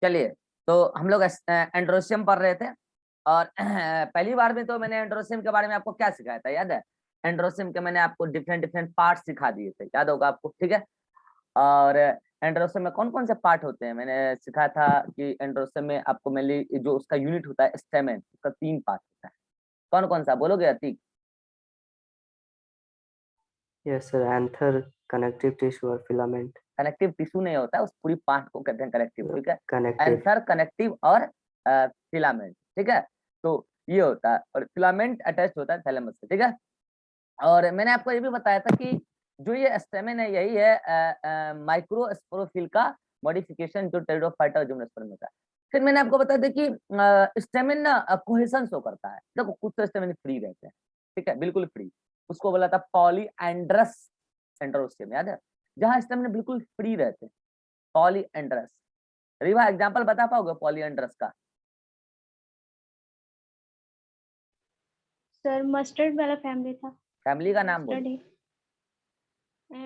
चलिए, तो हम लोग एंड्रोसियम पढ़ रहे थे और पहली बार में तो मैंने एंड्रोसियम के बारे में आपको क्या सिखाया था, याद है? एंड्रोसियम के मैंने आपको डिफरेंट डिफरेंट पार्ट सिखा दिए थे, याद होगा आपको, ठीक है? और एंड्रोसियम में कौन कौन से पार्ट होते हैं मैंने सिखाया था कि एंड्रोसियम में आपको मेनली जो उसका यूनिट होता है स्टेमेन, उसका 3 पार्ट होता है। कौन कौन सा बोलोगे Atiq? Yes sir, anther, connective tissue और फिलामेंट। कनेक्टिव टिश्यू नहीं होता है, उस पूरी पार्ट को कहते हैं कनेक्टिव, ठीक है? कनेक्टिव। एंथर, कनेक्टिव और फिलामेंट, ठीक है? तो ये होता है, और फिलामेंट अटैच होता है थैलेमस से, ठीक है? और मैंने आपको ये भी बताया था कि जो ये स्टेमेन है यही है माइक्रोस्पोरोफिल का मॉडिफिकेशन जो टेरिडोफाइटा और जिम्नोस्पर्म में होता है। फिर मैंने आपको बताया था कि स्टेमेन ना कोहेशन शो करता है। देखो कुछ तो स्टेमेन फ्री रहते हैं, ठीक है, बिल्कुल फ्री, उसको बोला था पॉलीएंड्रस एंड्रोसियम, याद है? जहां स्टेमेन बिल्कुल फ्री रहते हैं, पॉलीएंड्रस। रिवा एग्जांपल बता पाओगे पॉलीएंड्रस का? सर मस्टर्ड वाला फैमिली था। फैमिली का नाम बोलो।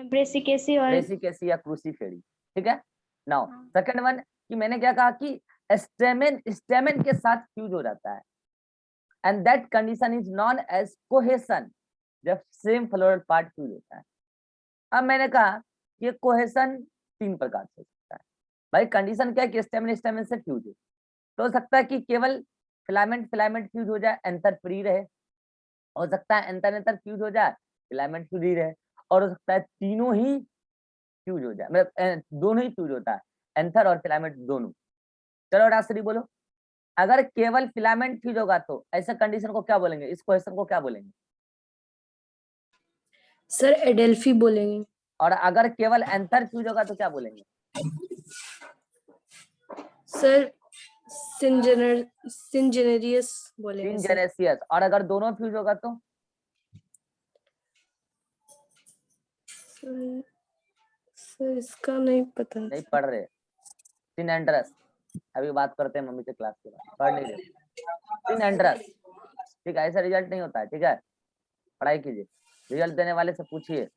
ब्रेसिकेसी और ब्रेसिकेसी या क्रूसीफेरी, ठीक है? नाउ हाँ। सेकंड वन कि मैंने क्या कहा कि स्टेमेन स्टेमेन के साथ फ्यूज हो जाता है, and that condition is known as cohesion, जब सेम फ्लोरल पार्ट फ्यूज होता है। अब मैंने कहा कि कोहेशन 3 प्रकार से हो सकता है। भाई कंडीशन क्या है कि स्टेमेन स्टेमेन से फ्यूज हो, तो हो सकता है कि केवल फिलामेंट फिलामेंट फ्यूज हो जाए, एंथर फ्री रहे, हो सकता है एंथर एंथर फ्यूज हो जाए, फिलामेंट फ्री रहे, और हो सकता है तीनों ही फ्यूज हो जाए, मतलब दोनों ही फ्यूज होता है, एंथर और फिलामेंट दोनों। चलो राशि बोलो, अगर केवल फिलामेंट फ्यूज होगा तो ऐसे कंडीशन को क्या बोलेंगे, इस क्वेश्चन को क्या बोलेंगे? सर एडेल्फी बोलेंगे। और अगर केवल एंथर फ्यूज होगा तो क्या बोलेंगे? सर सिंजेनेरियस बोलेंगे सर। सिनजेनेसियस। और अगर दोनों फ्यूज होगा तो? सर इसका नहीं पता। नहीं पढ़ रहे, सिनेंड्रस। अभी बात करते हैं मम्मी से क्लास के बाद, पढ़ नहीं रहे, सिनेंड्रस, ठीक है? ऐसा रिजल्ट नहीं होता है, ठीक है? पढ़ाई कीजिए, रिजल्ट देने वाले से पूछिए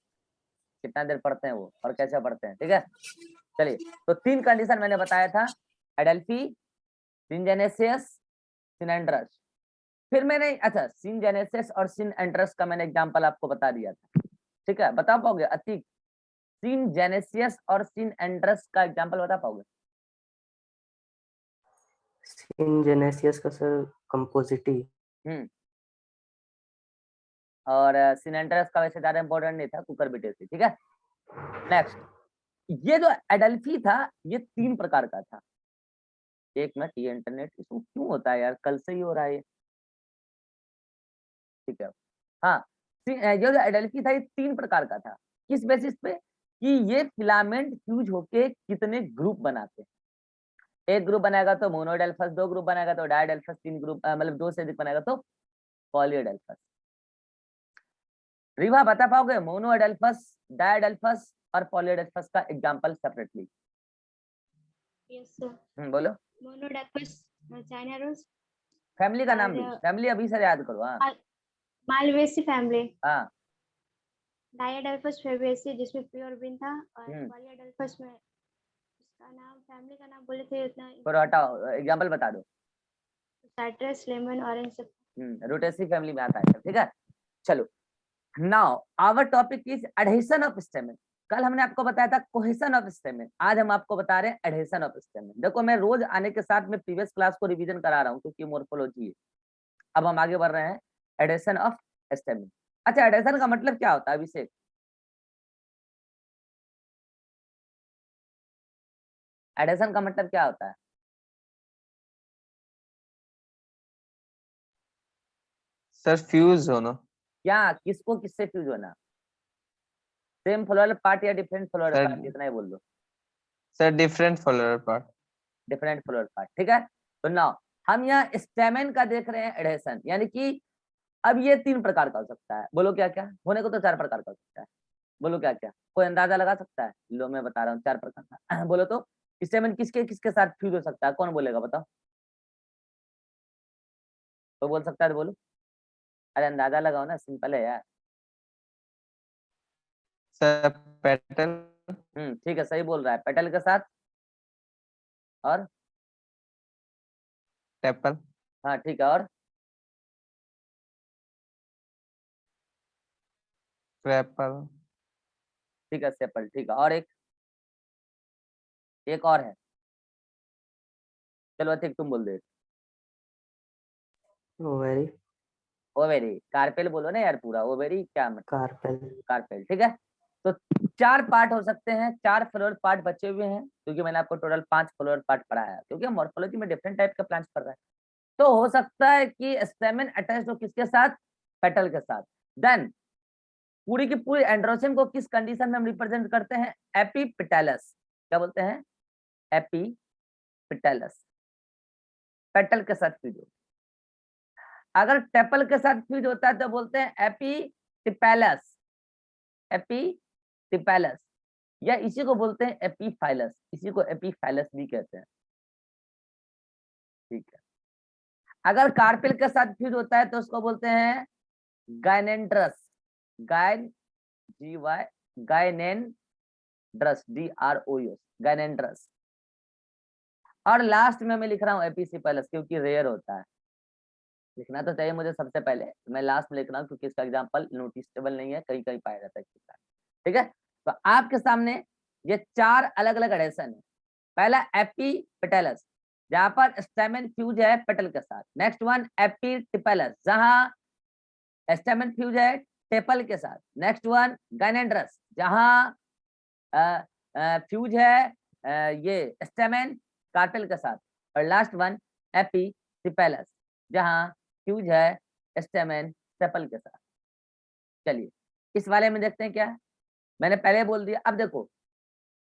कितना देर पढ़ते हैं वो और कैसे पढ़ते हैं, ठीक है? चलिए, तो 3 कंडीशन मैंने बताया था, एडेल्फी, सिनजेनेसियस, सिनेंड्रस। फिर मैंने अच्छा सिनजेनेसिस और सिनेंड्रस का मैंने एग्जांपल आपको बता दिया था, ठीक है? बता पाओगे अतीक, सिनजेनेसियस और सिनेंड्रस का एग्जांपल बता पाओगे? सिनजेनेसियस का सर कंपोजिटी। और सिनेंड्रस का वैसे ज्यादा इंपॉर्टेंट नहीं था, कुकर बीटे थी, ठीक है? नेक्स्ट, ये जो एडेल्फी था ये 3 प्रकार का था। एक मिनट, ये इंटरनेट इशू क्यों होता है यार, कल से ही हो रहा है ये, ठीक है? हाँ, ये जो एडेल्फी था ये 3 प्रकार का था। किस बेसिस पे? कि ये फिलामेंट फ्यूज होके कितने ग्रुप बनाते हैं। एक ग्रुप बनाएगा तो मोनोडेल्फस, 2 ग्रुप बनाएगा तो डायडेल्फस, 3 ग्रुप मतलब 2 से अधिक बनाएगा तो पॉलीडेल्फस। रिवा बता पाओगे मोनोडेल्फस, डायडेल्फस और पॉलीडेल्फस का एग्जांपल सेपरेटली? Yes sir. बोलो। मोनोडाइपस चाइना रोज। फैमिली का नाम भी, फैमिली अभी से याद करो। हाँ मालवेसी फैमिली। हाँ। डायडाइपस फेबेसी जिसमें प्योर बीन था, और हम्म। पॉलीडाइपस में उसका नाम फैमिली का नाम बोले थे उतना। फिर हटाओ, एग्जांपल बता दो। साइट्रस, लेमन, ऑरेंज सब। रोटेसी फैमिली में आता है सब, ठीक है? चलो, now our topic is adhesion of stamen. कल हमने आपको बताया था कोहेशन ऑफ स्टेमेन, आज हम आपको बता रहे हैं एडहेशन ऑफ स्टेमेन। देखो मैं रोज आने के साथ में प्रीवियस क्लास को रिवीजन करा रहा हूँ क्योंकि मोर्फोलॉजी है। अब हम आगे बढ़ रहे हैं, एडहेशन ऑफ स्टेमेन। अच्छा, एडहेशन का मतलब क्या होता है अभिषेक? एडहेशन का मतलब क्या होता है? सर फ्यूज होना। क्या, किसको किससे फ्यूज होना? सेम फ्लोरल पार्ट या डिफरेंट फ्लोरल सर पार्ट, इतना ही बोल दो। Sir different floral part. Different floral part, ठीक है? तो नाउ हम यहाँ स्टेमेन का देख रहे हैं एडहेशन, यानी कि अब ये 3 प्रकार का हो सकता है। बोलो क्या क्या होने को, तो 4 प्रकार का हो सकता है। बोलो क्या क्या, कोई अंदाजा लगा सकता है? लो मैं बता रहा हूँ 4 प्रकार का। बोलो तो स्टेमेन किसके किसके साथ फ्यूज हो सकता है, कौन बोलेगा बताओ? तो बोल सकता है तो बोलो। अरे अंदाजा लगाओ ना, सिंपल है यार। Sir petal. ठीक है, सही बोल रहा है, पेटल के साथ। और टेपल, हाँ ठीक है, और ट्रेपल, ठीक है, सेपल, ठीक है, और एक और है, चलो ठीक, तुम बोल दे। ओवेरी, ओवेरी, कार्पेल बोलो ना यार पूरा, ओवेरी क्या मतलब, कार्पेल, कार्पेल, ठीक है। तो 4 पार्ट हो सकते हैं, 4 फ्लोरल पार्ट बचे हुए हैं, क्योंकि मैंने आपको टोटल 5 फ्लोरल पार्ट पढ़ाया है, क्योंकि मॉर्फोलॉजी में डिफरेंट टाइप के प्लांट्स पढ़ रहे हैं। तो हो सकता है कि स्टेमन अटैच्ड हो किसके साथ, पेटल के साथ। देन पूरी की पूरी एंड्रोसियम को किस कंडीशन में हम रिप्रेजेंट करते हैं, एपीपिटैलस, क्या बोलते हैं, एपीपिटैलस, पेटल के साथ फ्यूज हो। अगर टेपल के साथ फ्यूज होता है तो बोलते हैं एपीटिपैलस, एपीटिपैलस, या इसी को बोलते हैं एपीफाइलस, इसी को एपीफाइलस भी कहते हैं, ठीक है। अगर कार्पेल के साथ फ्यूज होता है तो उसको बोलते हैं गायनेंड्रस, गायन, जी वाई, गायनेंड्रस, DROS, गायनेंड्रस। और लास्ट में मैं लिख रहा हूँ एपीसिपैलस, क्योंकि रेयर होता है, लिखना तो चाहिए मुझे सबसे पहले, मैं लास्ट में लिख रहा हूँ क्योंकि इसका एग्जांपल नोटिसेबल नहीं है, कहीं कहीं पाया जाता है, ठीक है। तो आपके सामने ये 4 अलग अलग एडेशन है। पहला एपीपेटलस, जहां पर स्टेमन फ्यूज है पेटल के साथ। नेक्स्ट वन एपीटिपैलस, जहां स्टेमन फ्यूज है टेपल के साथ। नेक्स्ट वन गायनेंड्रस, जहां फ्यूज है ये स्टेमन कार्पेल के साथ। और लास्ट वन एपीटिपैलस, जहां फ्यूज है स्टेमन सेपल के साथ। चलिए इस वाले में देखते हैं क्या है, मैंने पहले बोल दिया। अब देखो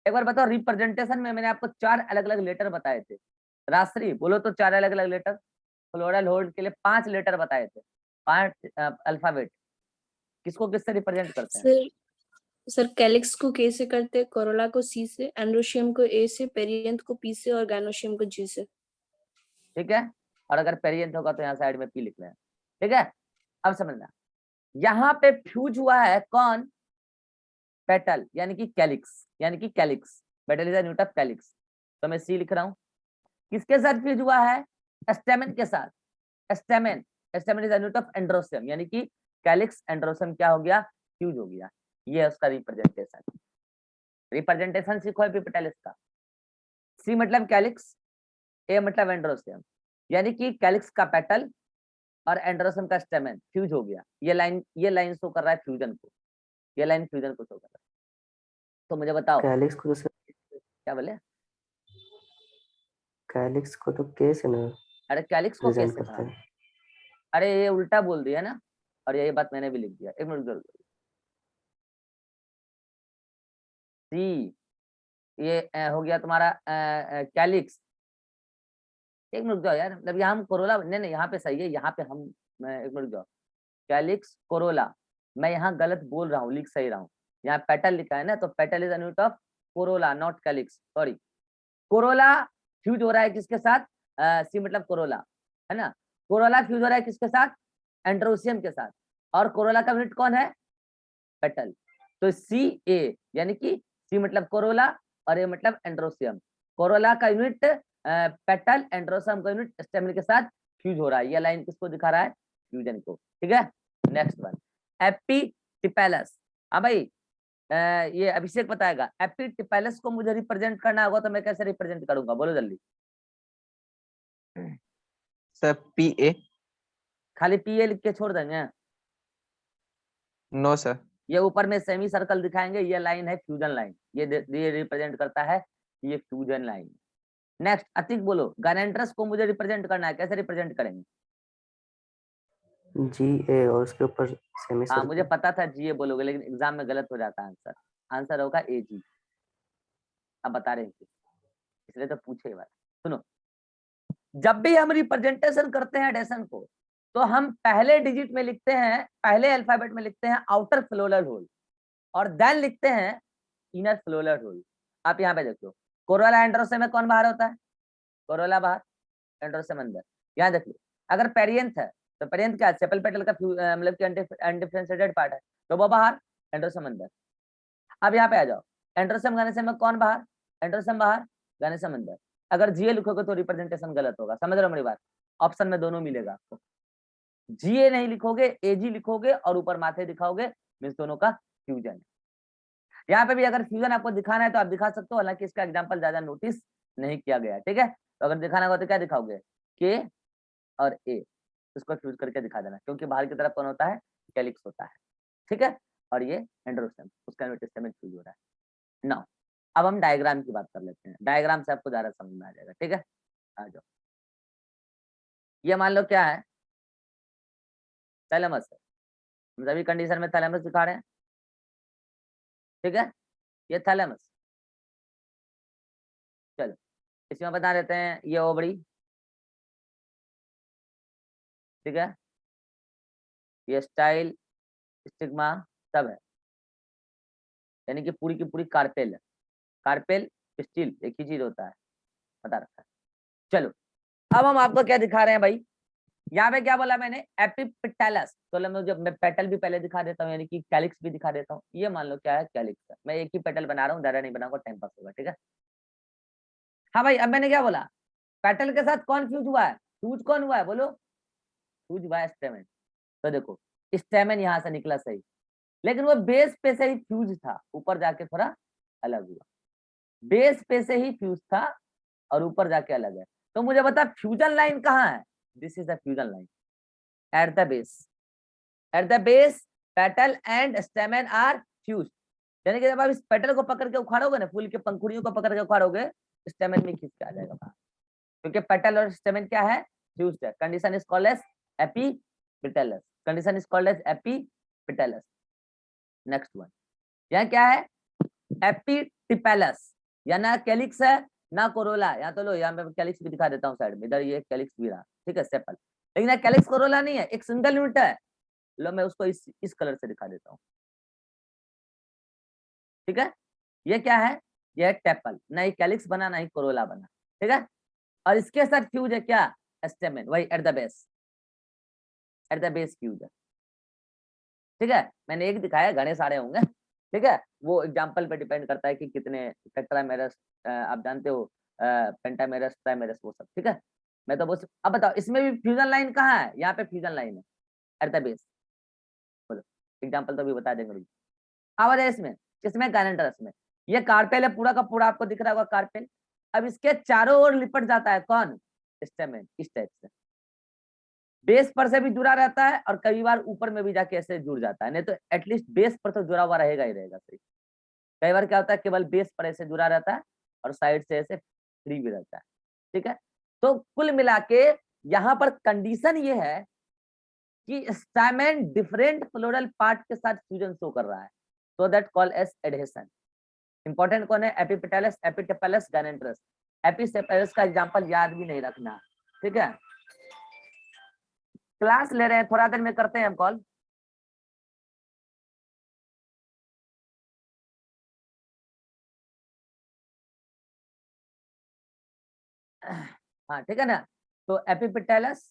एक बार बताओ, रिप्रेजेंटेशन में मैंने आपको 4 अलग अलग लेटर बताए थे, राजश्री बोलो तो 4 अलग अलग लेटर, फ्लोरल होल्ड के लिए 5 लेटर बताए थे, 5 अल्फाबेट, किसको किससे रिप्रेजेंट करते हैं। सर सर कैलिक्स को के से करते हैं, कोरोला को सी से, एंड्रोशियम को ए से, पेरियंथ को पी से और गायनोशियम को जी से। ठीक है, और अगर पेरियंथ होगा तो यहाँ साइड में पी लिख लें, ठीक है। अब समझना, यहाँ पे फ्यूज हुआ है कौन, पेटल यानी कि कैलिक्स, यानी कि calyx, petal is a unit of calyx, तो मैं सी लिख रहा हूँ। किसके साथ फ्यूज हुआ है, स्टेमन के साथ, स्टेमन, स्टेमन is a unit of androecium, यानी कि कैलिक्स एंड्रोसियम क्या हो गया, फ्यूज हो गया। ये है उसका रिप्रेजेंटेशन, रिप्रेजेंटेशन सीखो एपिपेटलिस का। सी मतलब कैलिक्स, ए मतलब एंड्रोसियम, यानी कि कैलिक्स का पेटल और एंड्रोसियम का स्टेमन फ्यूज हो गया। ये लाइन शो कर रहा है फ्यूजन को, ये लाइन फ्यूजन को शो कर रहा है। तो मुझे बताओ कैलिक्स को तो सर, क्या बोले, कैलिक्स को तो के से ना अरे कैलिक्स को प्रेजेंट कैसे करते कहा, हैं। अरे ये उल्टा बोल दिया ना, और यही बात मैंने भी लिख दिया, एक मिनट जरूर। सी, ये हो गया तुम्हारा कैलिक्स, एक मिनट जाओ यार, मतलब यहाँ हम कोरोला, नहीं नहीं यहाँ पे सही है, यहाँ पे हम, एक मिनट जाओ, कैलिक्स कोरोला, मैं यहाँ गलत बोल रहा हूँ, लिख सही रहा हूँ, यहाँ पेटल लिखा है ना, तो petal is unit of Corolla not calyx, sorry. Corolla fuse हो रहा है किसके साथ, सी मतलब कोरोला, है ना, कोरोला फ्यूज हो रहा है किसके साथ, एंड्रोसियम के साथ, और कोरोला का यूनिट कौन है, पेटल। तो सी ए, यानी कि सी मतलब कोरोला और ए मतलब एंड्रोसियम, कोरोला का यूनिट पेटल, एंड्रोसियम का यूनिट स्टेमिन के साथ फ्यूज हो रहा है। ये लाइन किसको दिखा रहा है, फ्यूजन को, ठीक है। नेक्स्ट वन एपीटिपैलस, हाँ भाई ये अभिषेक बताएगा, एपीटिपैलस को मुझे रिप्रेजेंट करना होगा तो मैं कैसे रिप्रेजेंट करूंगा, बोलो जल्दी। सर PA, खाली पीए लिख के छोड़ देंगे, नो सर, ये ऊपर में सेमी सर्कल दिखाएंगे, ये लाइन है फ्यूजन लाइन, ये रिप्रेजेंट करता है, ये फ्यूजन लाइन। नेक्स्ट अतिक बोलो, गायनेंड्रस को मुझे रिप्रेजेंट करना है, कैसे रिप्रेजेंट करेंगे। जी ए और उसके ऊपर सेमी हाँ मुझे सर्कल। पता था जी ये बोलोगे, लेकिन एग्जाम में गलत हो जाता है आंसर, आंसर होगा ए जी। अब बता रहे हैं इसलिए तो पूछे बात, सुनो, जब भी हम रिप्रेजेंटेशन करते हैं एडेशन को, तो हम पहले डिजिट में लिखते हैं, पहले अल्फाबेट में लिखते हैं आउटर फ्लोरल होल, और देन लिखते हैं इनर फ्लोरल होल। आप यहाँ पे देखो, कोरोला एंड्रोसियम में कौन बाहर होता है, कोरोला बाहर, एंड्रोसियम अंदर। यहाँ देखिए, अगर पेरियंथ है तो पेरियंथ क्या है, सेपल पेटल का मतलब कि अनडिफरेंशिएटेड पार्ट है, तो वो बाहर, एंड्रोसियम अंदर। अब यहाँ पे आ जाओ, एंड्रोसियम गायनेसियम में कौन बाहर, एंड्रोसियम बाहर, गायनेसियम अंदर। अगर जीए लिखोगे तो रिप्रेजेंटेशन गलत होगा, समझ रहे हो मेरी बात। ऑप्शन में दोनों मिलेगा आपको। GA नहीं लिखोगे, AG लिखोगे और ऊपर माथे दिखाओगे, मीन्स दोनों का फ्यूजन है। यहाँ पे भी अगर फ्यूजन आपको दिखाना है तो आप दिखा सकते हो, हालांकि इसका एग्जांपल ज्यादा नोटिस नहीं किया गया है, ठीक है। तो अगर दिखाना होगा तो क्या दिखाओगे, K और A, इसको फ्यूज करके दिखा देना, क्योंकि बाहर की तरफ कौन होता है, कैलिक्स होता है, ठीक है। और ये एंड्रोस्टेम, उसका स्टेमेन फ्यूज हो रहा है। नाउ अब हम डायग्राम की बात कर लेते हैं, डायग्राम से आपको ज्यादा समझ में आ जाएगा, ठीक है। आ जाओ, ये मान लो क्या है, थैलेमस है, हम सभी कंडीशन में थैलेमस दिखा रहे हैं, ठीक है। ये थैलेमस, चलो इसमें बता देते हैं, ये ओवरी, ठीक है, ये स्टाइल, स्टिग्मा सब है, यानी कि पूरी की पूरी कार्पेल है। कार्पेल स्टील एक ही चीज होता है, बता रखा है। चलो अब हम आपको क्या दिखा रहे हैं भाई, यहाँ पे क्या बोला मैंने, एपिपेटलस, तो मैं पेटल भी पहले दिखा देता हूँ, यानी कि कैलिक्स भी दिखा देता हूँ। ये मान लो क्या है, कैलिक्स है, मैं एक ही पेटल बना रहा हूँ, ज्यादा नहीं बनाऊंगा, टाइम पास होगा, ठीक है। हाँ भाई, अब मैंने क्या बोला, पेटल के साथ कौन फ्यूज हुआ है, फ्यूज कौन हुआ है बोलो, फ्यूज हुआ है स्टेमेन। तो देखो स्टेमेन यहाँ से निकला सही, लेकिन वो बेस पे से ही फ्यूज था, ऊपर जाके थोड़ा अलग हुआ, बेस पे से ही फ्यूज था और ऊपर जाके अलग है। तो मुझे बता फ्यूजन लाइन कहाँ है, this is the fusion line at the base, at the base petal and stamen are fuse. यानी कि जब आप इस पेटल को पकड़ के उखाड़ोगे ना, फूल के पंखुड़ियों को पकड़ के उखाड़ोगे, स्टेमेन में खींच के आ जाएगा बाहर, क्योंकि पेटल और स्टेमेन क्या है, फ्यूज्ड है। Condition is called as epipetalous, condition is called as epipetalous. Next one, यहाँ क्या है, एपिटिपेलस, या ना कैलिक्स है ना कोरोला, यहाँ तो लो, यहाँ मैं कैलिक्स भी दिखा देता हूँ साइड में, इधर ये कैलिक्स भी रहा, ठीक है, सेपल, लेकिन कैलिक्स कोरोला नहीं है, एक सिंगल यूनिट है। लो मैं उसको इस कलर से दिखा देता हूँ, ठीक है। ये क्या है, ये है टेपल, ना ही कैलिक्स बना ना ही कोरोला बना, ठीक है। और इसके साथ फ्यूज है क्या, स्टेमेन, वही eight the base, at the base fuse है, ठीक है। मैंने एक दिखाया, घने सारे होंगे, ठीक है, वो एग्जाम्पल पे डिपेंड करता है कि कितने टेट्रामेरस, आप जानते हो, पेंटामेरस, ट्राइमेरस, वो सब, ठीक है। मैं तो बस, अब बताओ इसमें भी फ्यूजन लाइन कहाँ है, यहाँ पे फ्यूजन लाइन है एट द बेस, बोलो एग्जाम्पल तो भी बता देंगे भाई। आवाज है इसमें, किसमें, गायनेंडरस में। ये कार्पेल है पूरा का पूरा, आपको दिख रहा होगा कार्पेल। अब इसके चारों ओर लिपट जाता है कौन, स्टेमेन, इस टाइप से, बेस पर से भी जुड़ा रहता है और कई बार ऊपर में भी जाके ऐसे जुड़ जाता है, नहीं तो एटलीस्ट बेस पर तो जुड़ा हुआ रहेगा ही रहेगा, सही। कई बार क्या होता है, केवल बेस पर ऐसे जुड़ा रहता है और साइड से ऐसे फ्री भी रहता है, ठीक है। तो कुल मिला के यहाँ पर कंडीशन ये है कि स्टैमेन डिफरेंट फ्लोरल पार्ट के साथ फ्यूजन शो कर रहा है, so that call as adhesion. Important कौन है, एपिपेटलस, एपिटेपलस, गायनेंडरस। एपिसेपलस का एग्जांपल याद भी नहीं रखना, ठीक है। क्लास ले रहे हैं, थोड़ा देर में करते हैं हम कॉल। हाँ ठीक है ना, तो एपिपेटलस,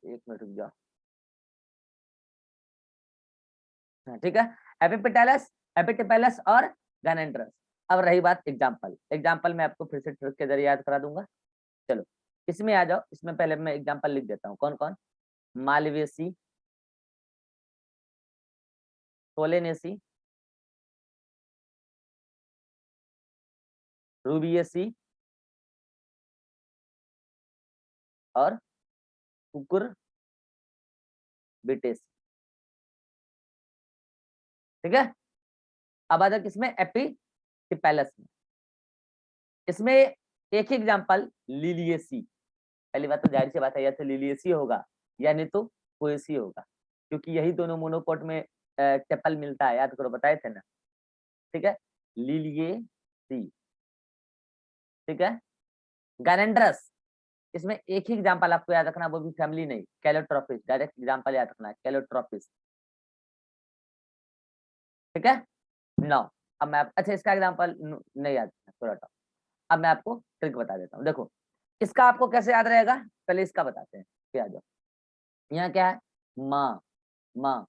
एक मिनट रुक जाओ, हाँ ठीक है, एपिपेटलस, एपिटेपलस और गायनेंडरस। अब रही बात एग्जांपल, एग्जांपल मैं आपको फिर से ट्रिक के जरिए याद करा दूंगा। चलो इसमें आ जाओ, इसमें पहले मैं एग्जांपल लिख देता हूँ, कौन कौन, मालवेसी, सोलेनेसी, रूबियसी और कुकुर बिटेसी, ठीक है। अब आ जाओ किसमें, एपिटिपेलस में। इसमें एक ही एग्जांपल, लिलियसी। पहली बात तो जाहिर सी बात है, या तो लिलियसी होगा या नहीं तो पोएसी होगा, क्योंकि यही दोनों मोनोकोट में टेपल मिलता है, याद करो बताए थे ना, ठीक है, लिलियसी, ठीक है। गायनेंडरस, इसमें एक ही एग्जांपल आपको याद रखना, वो भी फैमिली नहीं, कैलोट्रोपिस, डायरेक्ट एग्जांपल याद रखना, कैलोट्रोपिस, ठीक है। नो, अब मैं अच्छा इसका एग्जांपल नहीं याद, थोड़ा सा, अब मैं आपको ट्रिक बता देता हूँ। देखो इसका आपको कैसे याद रहेगा, पहले इसका बताते हैं, फिर आ जाओ। यहाँ क्या है, माँ, माँ,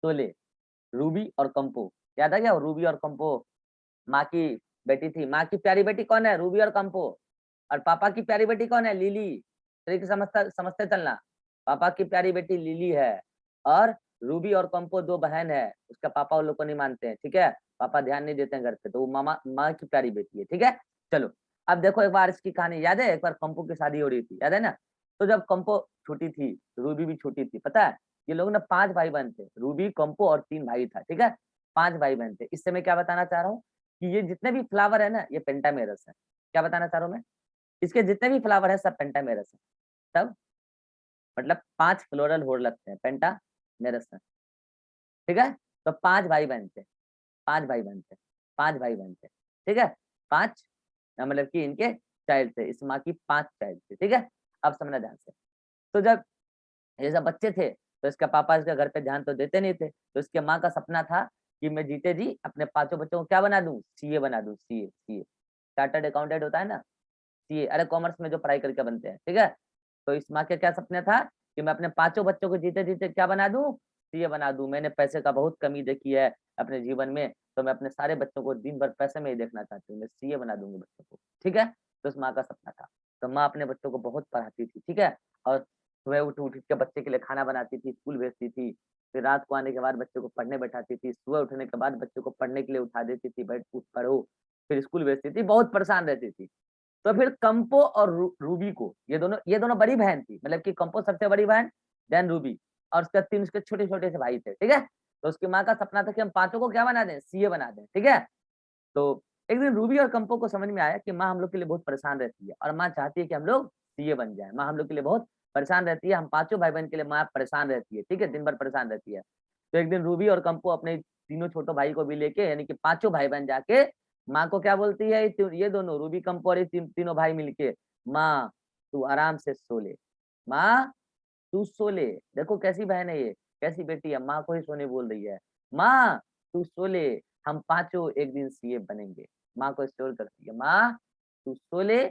तोले, रूबी और कंपो, याद आ गया, रूबी और कंपो माँ की बेटी थी। माँ की प्यारी बेटी कौन है, रूबी और कंपो, और पापा की प्यारी बेटी कौन है, लिली। तरीके समझते चलना। पापा की प्यारी बेटी लिली है और रूबी और कंपो दो बहन है, उसका पापा उन लोग को नहीं मानते हैं, ठीक है, पापा ध्यान नहीं देते हैं घर पे, तो वो माँ की प्यारी बेटी है, ठीक है। चलो अब देखो एक बार इसकी कहानी याद है, एक बार कंपो की शादी हो रही थी, याद है ना। तो जब कंपो छोटी थी, रूबी भी छोटी थी, पता है ये लोग ना 5 भाई बहन थे, रूबी कंपो और 3 भाई था, ठीक है, 5 भाई बहन थे। इससे मैं क्या बताना चाह रहा हूँ कि ये जितने भी फ्लावर है ना ये पेंटामेरस है। क्या बताना चाह रहा हूँ मैं, इसके जितने भी फ्लावर है सब पेंटामेरस है, सब मतलब 5 फ्लोरल होड़ लगते हैं पेंटामेरस में, ठीक है। तो 5 भाई बहन थे, 5 भाई बहन थे, 5 भाई बहन थे, ठीक है, 5 मतलब कि इनके चाइल्ड थे, इस माँ की 5 चाइल्ड थे, ठीक है। अब समझना ध्यान से। तो जब ये सब बच्चे थे तो इसका पापा इसके घर पे ध्यान तो देते नहीं थे, तो इसके माँ का सपना था कि मैं जीते जी अपने 5 बच्चों को क्या बना दूं, सीए बना दूं, सीए चार्टर्ड अकाउंटेंट होता है ना, सीए, अरे कॉमर्स में जो पढ़ाई करके बनते हैं, ठीक है। तो इस माँ का क्या सपना था कि मैं अपने 5 बच्चों को जीते जीते क्या बना दूं, सीए बना दूं। मैंने पैसे का बहुत कमी देखी है अपने जीवन में, तो मैं अपने सारे बच्चों को दिन भर पैसे में ही देखना चाहती हूँ, मैं सीए बना दूंगी बच्चों को, ठीक है। तो उस माँ का सपना था। तो माँ अपने बच्चों को बहुत पढ़ाती थी, ठीक है, और सुबह उठ उठ के बच्चे के लिए खाना बनाती थी, स्कूल भेजती थी, फिर रात को आने के बाद बच्चे को पढ़ने बैठाती थी, सुबह उठने के बाद बच्चे को पढ़ने के लिए उठा देती थी, बैठ उठ पढ़ो, फिर स्कूल भेजती थी, बहुत परेशान रहती थी। तो फिर कंपो और रूबी को, ये दोनों बड़ी बहन थी, मतलब कि कंपो सबसे बड़ी बहन, देन रूबी, और उसके 3 उसके छोटे छोटे से भाई थे, ठीक है। तो उसकी माँ का सपना था कि हम 5 को क्या बना दें, सीए बना दें, ठीक है। तो एक दिन रूबी और कंपो को समझ में आया कि माँ हम लोग के लिए बहुत परेशान रहती है और माँ चाहती है कि हम लोग सीए बन जाए, माँ हम लोग के लिए बहुत परेशान रहती है, हम 5 भाई बहन के लिए माँ परेशान रहती है, ठीक है, दिन भर परेशान रहती है। तो एक दिन रूबी और कंपो अपने तीनों छोटे भाई को भी लेके, यानी कि 5 भाई बहन जाके माँ को क्या बोलती है, ये दोनों रूबी कंपो और ये तीनों भाई मिलके, माँ तू आराम से सो ले, माँ तू सो ले, देखो कैसी बहन है ये, कैसी बेटी है, माँ को ही सोने बोल रही है, माँ तू सो ले, हम 5 एक दिन सीए बनेंगे। माँ को स्टोर करती है, माँ तू सो ले,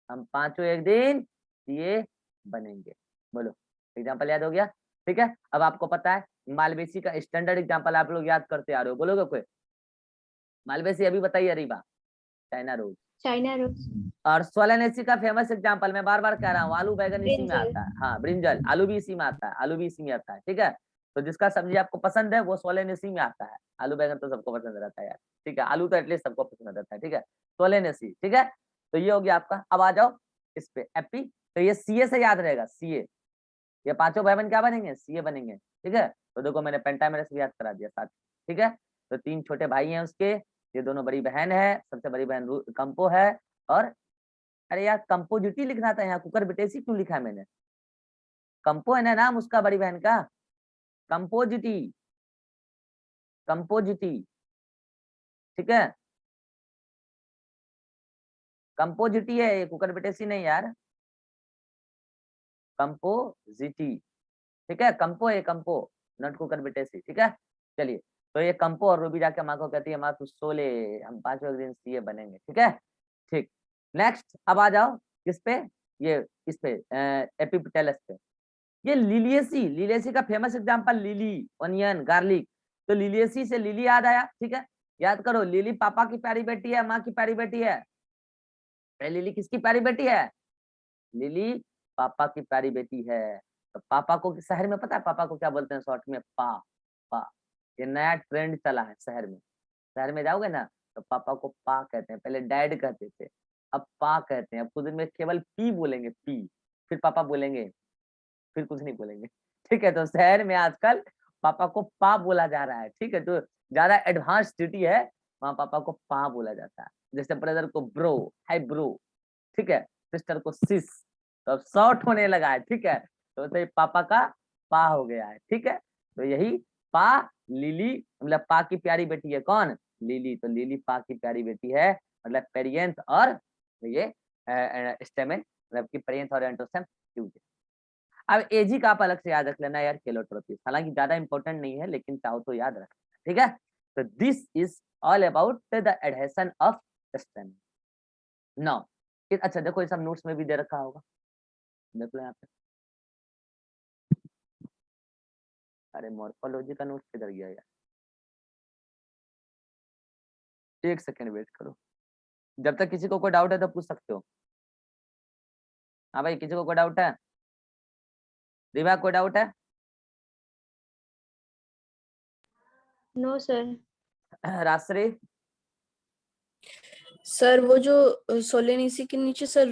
हम 5 एक दिन सीए बनेंगे। बोलो एग्जाम्पल याद हो गया, ठीक है। अब आपको पता है मालवेसी का स्टैंडर्ड एग्जाम्पल आप लोग याद करते आ रहे हो, बोलोगे कोई, मालवेसी अभी बताइए, Areeba, China rose, China rose, और सोलेनेसी का फेमस एग्जांपल मैं बार बार कह रहा हूँ, आलू बैगन इसी में ब्रिंजल, आता है, हाँ ब्रिंजल, आलू भी इसी में आता है, आलू भी इसी में आता है, ठीक है। तो जिसका सब्जी आपको पसंद है वो सोलेनेसी में आता है, आलू बैगन तो सबको पसंद रहता है यार, ठीक है, आलू तो एटलीस्ट सबको पसंद रहता है, ठीक है, सोलेनेसी, ठीक है। तो ये हो गया आपका। अब आ जाओ इस पे एपी, तो ये सीए से याद रहेगा, सीए, ये 5 भाई बहन क्या बनेंगे, सीए बनेंगे, ठीक है। तो देखो मैंने पेंटामेरस भी याद करा दिया साथ, ठीक है। तो 3 छोटे भाई हैं उसके, ये दोनों बड़ी बहन है, सबसे बड़ी बहन कंपो है, और अरे यार कंपोजिटी लिखना था, यहाँ कुकर बिटेसी क्यों लिखा है मैंने, कंपो है ना नाम उसका बड़ी बहन का, कंपोजिटी, कंपोजिटी, ठीक है, कंपोजिटी है ये, कुकर बिटेसी नहीं यार, कंपोजिटी, ठीक है, कंपो है, कंपो, नॉट कुकर बिटेसी, ठीक है। चलिए, तो ये कंपो और रूबी जाके माँ को कहती है, माँ तू सो ले, हम 5 दिन सीए बनेंगे, ठीक है, ठीक। नेक्स्ट अब आ जाओ किस पे, ये इस पे एपिपटेलस पे, ये लिलियसी, लिलियसी का famous example lily, onion, garlic, तो लिलियसी से लिली याद आया, ठीक है। याद करो लिली पापा की प्यारी बेटी है, माँ की प्यारी बेटी है, लिली किसकी प्यारी बेटी है, लिली पापा की प्यारी बेटी है। तो पापा को शहर में पता है पापा को क्या बोलते हैं शॉर्ट में, पा, पा, ये नया ट्रेंड चला है शहर में, शहर में जाओगे ना तो पापा को पा कहते हैं, पहले डैड कहते थे, अब पा कहते हैं, अब कुछ दिन में केवल पी बोलेंगे, पी, फिर पापा बोलेंगे, फिर कुछ नहीं बोलेंगे, ठीक है। तो शहर में आजकल पापा को पा बोला जा रहा है, ठीक है, तो ज्यादा एडवांस सिटी है, वहाँ पापा को पा बोला जाता है, जैसे ब्रदर को ब्रो, हाय ब्रो, ठीक है, सिस्टर को सिस, तो अब शॉर्ट होने लगा है, ठीक है, तो ये पापा का पा हो गया है, ठीक है। तो यही पा, लिली, मतलब पा की प्यारी बेटी है कौन, लिली, तो लिली पा की प्यारी बेटी है, मतलब पेरियंथ और ये स्टेमेन, मतलब कि पेरियंथ और एंडोस्पर्म फ्यूज। अब एजी का आप अलग से याद रख लेना यार, केलोट्रोपिस, हालांकि ज्यादा इंपॉर्टेंट नहीं है लेकिन चाहो तो याद रख, ठीक है। तो this is all about the adhesion of stem. Now अच्छा देखो ये सब नोट्स में भी दे रखा होगा, देख लो यहाँ पे, अरे मॉर्फोलॉजी का नोट्स किधर गया यार, एक सेकेंड वेट करो, जब तक किसी को कोई डाउट है तो पूछ सकते हो। हाँ भाई किसी को कोई डाउट है, रिवा कोई डाउट है? No, sir. राश्री? सर वो जो सोलेनिसी के नीचे सर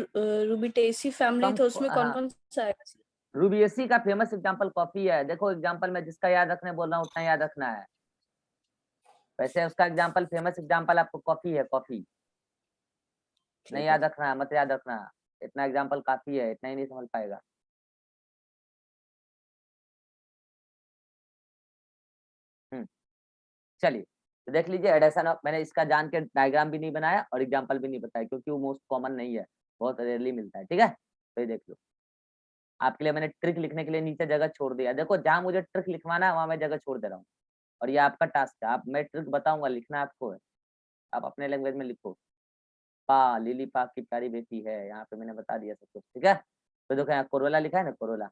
रूबिटेसी फैमिली था, उसमें कौन हाँ, कौन सा आएगा सर? रूबिएसी का फेमस एग्जांपल कॉफी है। देखो एग्जांपल में जिसका याद रखने बोल रहा हूँ उतना याद रखना है। वैसे उसका एग्जांपल फेमस एग्जांपल आपको कॉफी है, कॉफी नहीं ठीक याद है। रखना है, मत याद रखना। इतना एग्जांपल काफी है, इतना ही नहीं समझ पाएगा। चलिए तो देख लीजिए एडिशन ऑफ, मैंने इसका जान के डायग्राम भी नहीं बनाया और एग्जांपल भी नहीं बताया क्योंकि वो मोस्ट कॉमन नहीं है, बहुत रेयरली मिलता है। ठीक है, तो ये देख लो, आपके लिए मैंने ट्रिक लिखने के लिए नीचे जगह छोड़ दिया। देखो जहां मुझे ट्रिक लिखवाना है वहां मैं जगह छोड़ दे रहा हूँ और ये आपका टास्क है। आप, मैं ट्रिक बताऊंगा, लिखना आपको है, आप अपने लैंग्वेज में लिखो। पा लिली पा की प्यारी बेटी है, यहाँ पे मैंने बता दिया सब कुछ। ठीक है, तो देखो यहाँ कोरोला लिखा है ना, कोरोला,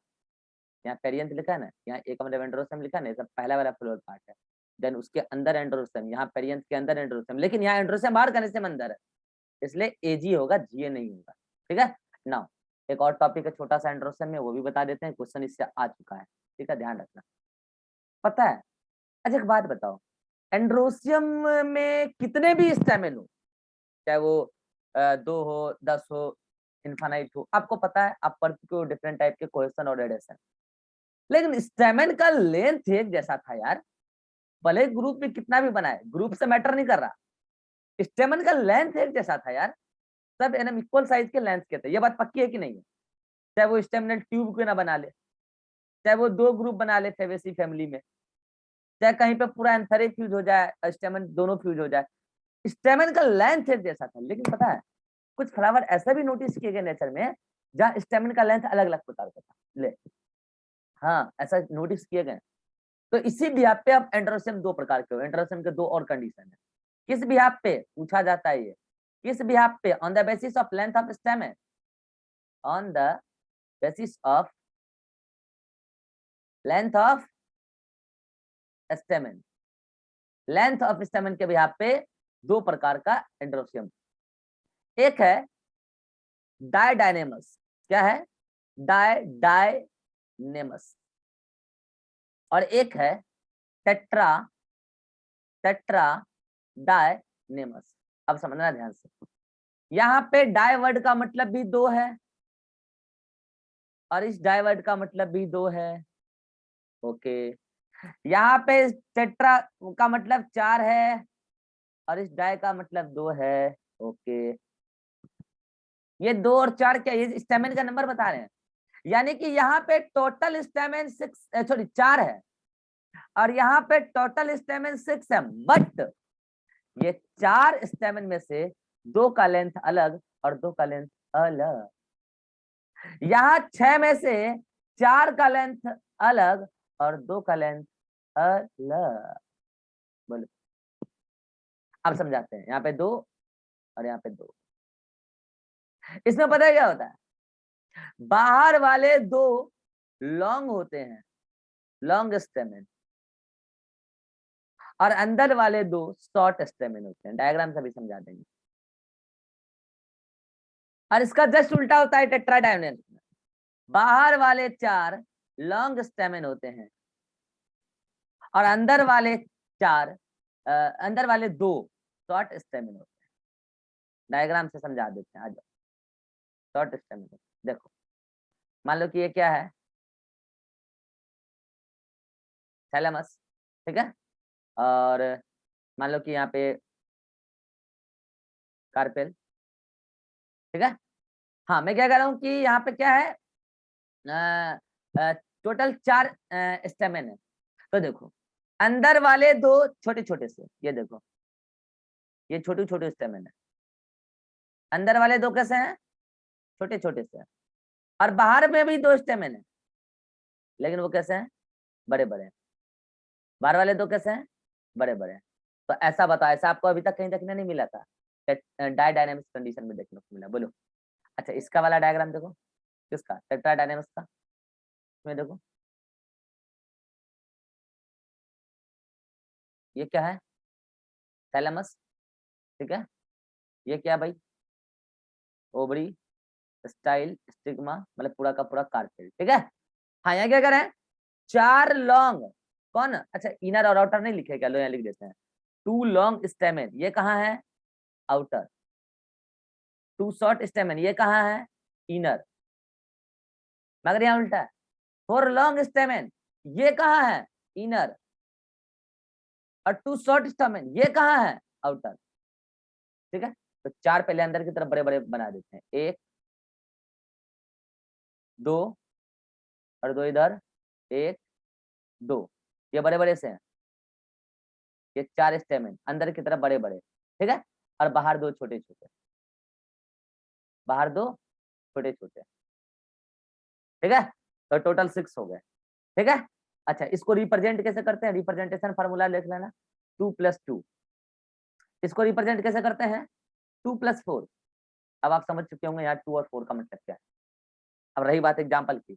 यहाँ पेरियंथ लिखा है ना, यहाँ एक एंड्रोसम लिखा है ना, सब पहला वाला फ्लोर पार्ट है। देन उसके अंदर एंड्रोसम, यहाँ पेरियंथ के अंदर एंड्रोसम, लेकिन यहाँ एंड्रोसम बाहर कनेसम अंदर है, इसलिए एजी होगा, जीए नहीं होगा। ठीक है, नाउ एक और टॉपिक है छोटा सा एंड्रोसम में, वो भी बता देते हैं, क्वेश्चन इससे आ चुका है। ठीक है, ध्यान रखना। पता है, अच्छा एक बात बताओ, एंड्रोसियम में कितने भी स्टेमिन हो, चाहे वो 2 हो, 10 हो, इन्फानाइट हो, आपको पता है आप पढ़ चुके हो डिफरेंट टाइप के कोहेशन और एडेशन, लेकिन स्टेमिन का लेंथ एक जैसा था यार। भले ग्रुप में कितना भी बनाए, ग्रुप से मैटर नहीं कर रहा, स्टेमिन का लेंथ एक जैसा था यार। सब एनम इक्वल साइज के लेंथ के थे, ये बात पक्की है कि नहीं है? चाहे वो स्टेमिनल ट्यूब क्यों ना बना ले, चाहे वो 2 ग्रुप बना ले फेबेसी फैमिली में, चाहे कहीं पे पूरा एंथेरे फ्यूज हो जाए, स्टेमिन दोनों फ्यूज हो जाए, स्टेमिन का लेंथ एक जैसा था। लेकिन पता है कुछ फ्लावर ऐसा भी नोटिस किए गए नेचर में जहाँ स्टेमिन का लेंथ अलग अलग प्रकार का था। ले, हाँ ऐसा नोटिस किए गए। तो इसी बिहाफ पे अब एंड्रोसियम 2 प्रकार के हो, एंड्रोसियम के 2 और कंडीशन है। किस बिहाफ पे पूछा जाता है ये, किस बिहाफ पे? On the basis of length of stamen, on the basis of length of stamen, length of stamen के बिहाफ पे 2 प्रकार का एंड्रोसियम। एक है डायडायनेमस, क्या है? डायडायनेमस, और एक है टेट्रा, टेट्रा डायनेमस। अब समझना ध्यान से, यहाँ पे डाई वर्ड का मतलब भी 2 है और इस डाई वर्ड का मतलब भी 2 है। ओके, यहाँ पे टेट्रा का मतलब 4 है और इस डाई का मतलब 2 है। ओके, ये 2 और 4 क्या, ये स्टेमिन का नंबर बता रहे हैं, यानी कि यहाँ पे टोटल स्टेमिन 4 है और यहाँ पे टोटल स्टेमिन 6 है, बट ये 4 स्टेमिन में से 2 का लेंथ अलग और 2 का लेंथ अलग। यहाँ 6 में से 4 का लेंथ अलग और 2 का लेंथ अलग। बोलो, अब समझाते हैं। यहाँ पे 2 और यहाँ पे 2, इसमें पता है क्या होता है? बाहर वाले 2 लॉन्ग होते हैं, लॉन्ग स्टेमिन, और अंदर वाले 2 शॉर्ट स्टेमिन होते हैं। डायग्राम से भी समझा देंगे। और इसका जस्ट उल्टा होता है टेट्राडाइनेमस में, बाहर वाले 4 लॉन्ग स्टेमिन होते हैं और अंदर वाले 4 अंदर वाले 2 शॉर्ट स्टेमिन होते हैं। डायग्राम से समझा देते हैं, आ जाओ। शॉर्ट स्टेमिन, देखो मान लो कि ये क्या है, थैलेमस, ठीक है, और मान लो कि यहाँ पे कार्पेल, ठीक है। हाँ मैं क्या कह रहा हूँ कि यहाँ पे क्या है, टोटल 4 स्टेमिन है। तो देखो अंदर वाले 2 छोटे छोटे से, ये देखो ये छोटे छोटे स्टेमिन है, अंदर वाले 2 कैसे हैं? छोटे छोटे से, और बाहर में भी 2 स्टेमिन है, लेकिन वो कैसे हैं? बड़े बड़े। बाहर वाले 2 कैसे हैं? बड़े बड़े। तो ऐसा बताओ, ऐसा आपको अभी तक कहीं देखने नहीं मिला था? डायडायनेमिक्स कंडीशन में देखने को मिला, बोलो। अच्छा इसका वाला डायग्राम देखो, किसका? टेट्राडायनेमिक्स का, इसमें देखो ये क्या है? थैलेमस, ठीक है। ये क्या भाई? ओवरी, स्टाइल, स्टिग्मा, मतलब पूरा का पूरा कार्पेल, ठीक है। हाँ यहाँ क्या करें, 4 लॉन्ग, कौन, अच्छा इनर और आउटर नहीं लिखे क्या, लो यहाँ लिख देते हैं। 2 लॉन्ग स्टेमेन, ये कहाँ है, आउटर। 2 शॉर्ट स्टेमेन, ये कहाँ है, इनर। मगर यहाँ उल्टा है, 4 लॉन्ग स्टेमेन, ये कहाँ है, इनर, और 2 शॉर्ट स्टेमेन, ये कहाँ है, आउटर। ठीक है, तो 4 पहले अंदर की तरफ बड़े बड़े बना देते हैं, 1 2 और 2 इधर, 1 2, ये बड़े बड़े से हैं, ये 4 स्टेमेन अंदर की तरफ बड़े बड़े, ठीक है, और बाहर 2 छोटे छोटे, बाहर 2 छोटे छोटे, ठीक है, तो टोटल 6 हो गए। ठीक है, अच्छा इसको रिप्रेजेंट कैसे करते हैं, रिप्रेजेंटेशन फार्मूला लिख लेना, 2 + 2। इसको रिप्रेजेंट कैसे करते हैं, 2 + 4। अब आप समझ चुके होंगे यहाँ 2 और 4 का मतलब क्या है। अब रही बात एग्जाम्पल की,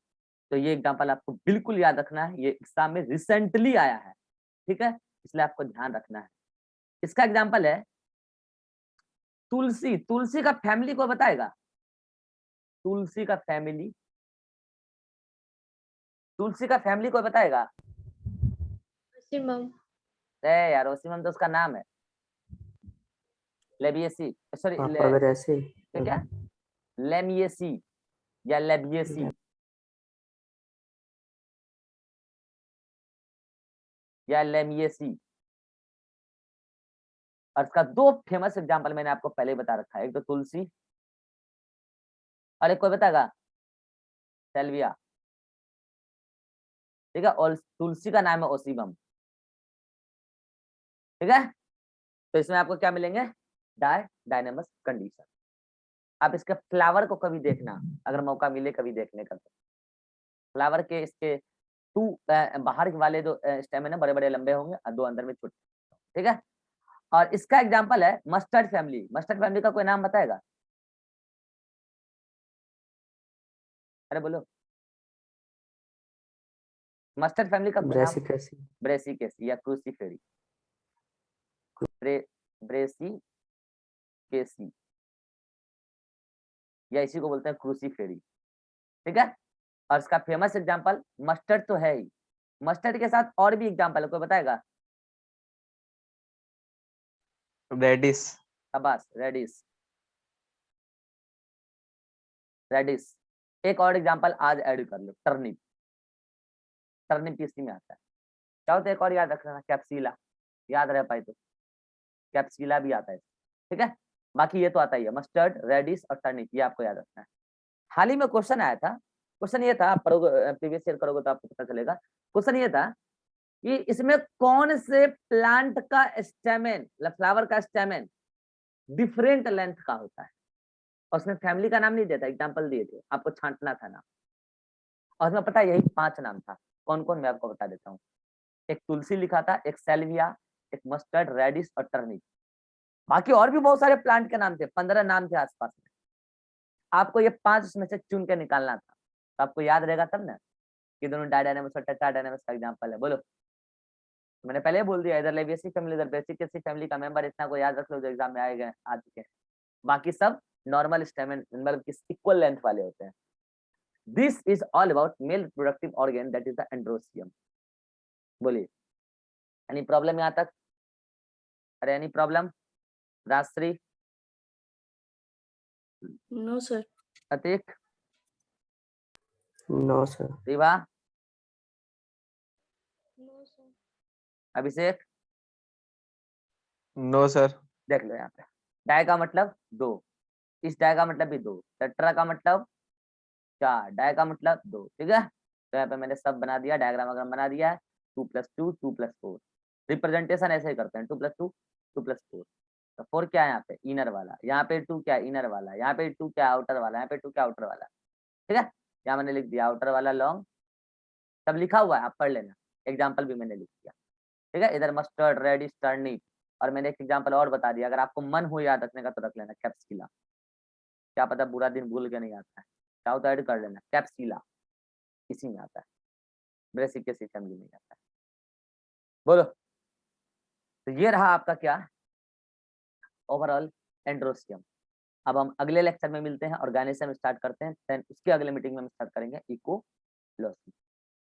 तो ये एग्जाम्पल आपको बिल्कुल याद रखना है, ये एग्जाम में रिसेंटली आया है, ठीक है, इसलिए आपको ध्यान रखना है। इसका एग्जाम्पल है तुलसी, तुलसी का फैमिली को बताएगा, तुलसी का फैमिली, तुलसी का फैमिली को बताएगा। Osimum. यार ओसिमम तो उसका नाम है, लेबिएसी, सॉरी आप अगर ऐसे क्या, लेमिएसी या लेबिएसी या लेमिएसी। और इसका 2 फेमस एग्जांपल मैंने आपको पहले ही बता रखा है, एक तो तुलसी और एक कोई बताएगा, सेल्विया। ठीक है, और तुलसी का नाम है ओसिबम। ठीक है, तो इसमें आपको क्या मिलेंगे, डायनेमस कंडीशन। आप इसके फ्लावर को कभी देखना, अगर मौका मिले कभी देखने का, तो फ्लावर के इसके 2 बाहर वाले 2 स्टेम है बड़े बड़े लंबे होंगे और 2 अंदर में छोटे। ठीक है, और इसका एग्जाम्पल है मस्टर्ड फैमिली। मस्टर्ड फैमिली का कोई नाम बताएगा, अरे बोलो, मस्टर्ड फैमिली का कोई नाम, ब्रेसिकेसी, ब्रेसिकेसी या क्रूसीफेरी, ब्रेसिकेसी या इसी को बोलते हैं क्रूसीफेरी। ठीक है, और इसका फेमस एग्जांपल मस्टर्ड तो है ही, मस्टर्ड के साथ और भी एग्जांपल है, कोई बताएगा, रेडिस, शाबाश, रेडिस, रेडिस। एक और एग्जांपल आज ऐड कर लो, टर्निप, टर्निप इसी में आता है। चाहो तो एक और याद रखना, कैप्सिला, याद रह पाए तो कैप्सिला भी आता है। ठीक है, बाकी ये तो आता ही है, मस्टर्ड, रेडिस और टर्निप, ये आपको याद रखना है। हाल ही में क्वेश्चन आया था, क्वेश्चन ये था, आप पढ़ोगे प्रीवियस ईयर करोगे तो आपको पता चलेगा। क्वेश्चन ये था कि इसमें कौन से प्लांट का स्टेमेन, फ्लावर का स्टेमेन डिफरेंट लेंथ का होता है, और उसमें फैमिली का नाम नहीं देता, एग्जांपल दिए थे, आपको छांटना था नाम, और उसमें पता यही 5 नाम था। कौन कौन मैं आपको बता देता हूँ, एक तुलसी लिखा था, एक सेल्विया, एक मस्टर्ड, रेडिस और टर्निप। बाकी और भी बहुत सारे प्लांट के नाम थे, 15 नाम थे आसपास में। आपको ये 5 उसमें से चुन के निकालना था, तो आपको याद रहेगा तब ना कि दोनों डायनामिक्स और टेट्रा डायनामिक्स का एग्जांपल है। बोलो, मैंने पहले बोल दिया, इधर लेबिएसी फैमिली, इधर ब्रेसिकेसी फैमिली का मेंबर, इतना को याद रख लो जो एग्जाम में आए गए आ चुके हैं। बाकी सब नॉर्मल स्टेमेन, मतलब इक्वल लेंथ वाले होते हैं। This is all about male reproductive organ, that is the androecium. बोलिए, एनी प्रॉब्लम यहाँ तक, अरे any problem, Rajshree, no sir. Atiq, no sir, Riva, No, sir. Abhishek. No sir, देख लो यहाँ पे, डाय का मतलब 2, इस डाय का मतलब भी 2, टेट्रा का मतलब 4, डाय का मतलब 2। ठीक है, तो यहाँ पे मैंने सब बना दिया, डायग्राम वगैरह बना दिया है, 2 + 2 2 + 4। रिप्रेजेंटेशन ऐसे ही करते हैं, 2 + 2 2 + 4। तो 4 क्या है यहाँ पे, इनर वाला, यहाँ पे 2 क्या है, इनर वाला, यहाँ पे 2 क्या है, आउटर वाला, यहाँ पे 2 क्या, आउटर वाला। ठीक है, यहाँ मैंने लिख दिया आउटर वाला लॉन्ग, सब लिखा हुआ है, आप पढ़ लेना, एग्जाम्पल भी मैंने लिख दिया। ठीक है, इधर मस्टर्ड, रेडिश, टर्निप, और मैंने एक एग्जाम्पल और बता दिया, अगर आपको मन हो याद रखने का तो रख लेना, कैप्सिला, क्या पता बुरा दिन भूल के नहीं आता है, चाहो तो ऐड कर लेना, कैप्सिला इसी में आता है, ब्रेसिकेसी फैमिली में आता है। बोलो, तो ये रहा आपका क्या, ओवरऑल एंड्रोसियम। अब हम अगले लेक्चर में मिलते हैं, ऑर्गेनिज्म स्टार्ट करते हैं, देन उसके अगले मीटिंग में हम स्टार्ट करेंगे इकोलॉजी।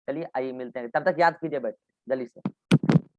चलिए आइए मिलते हैं, तब तक याद कीजिए बैठ जल्दी से।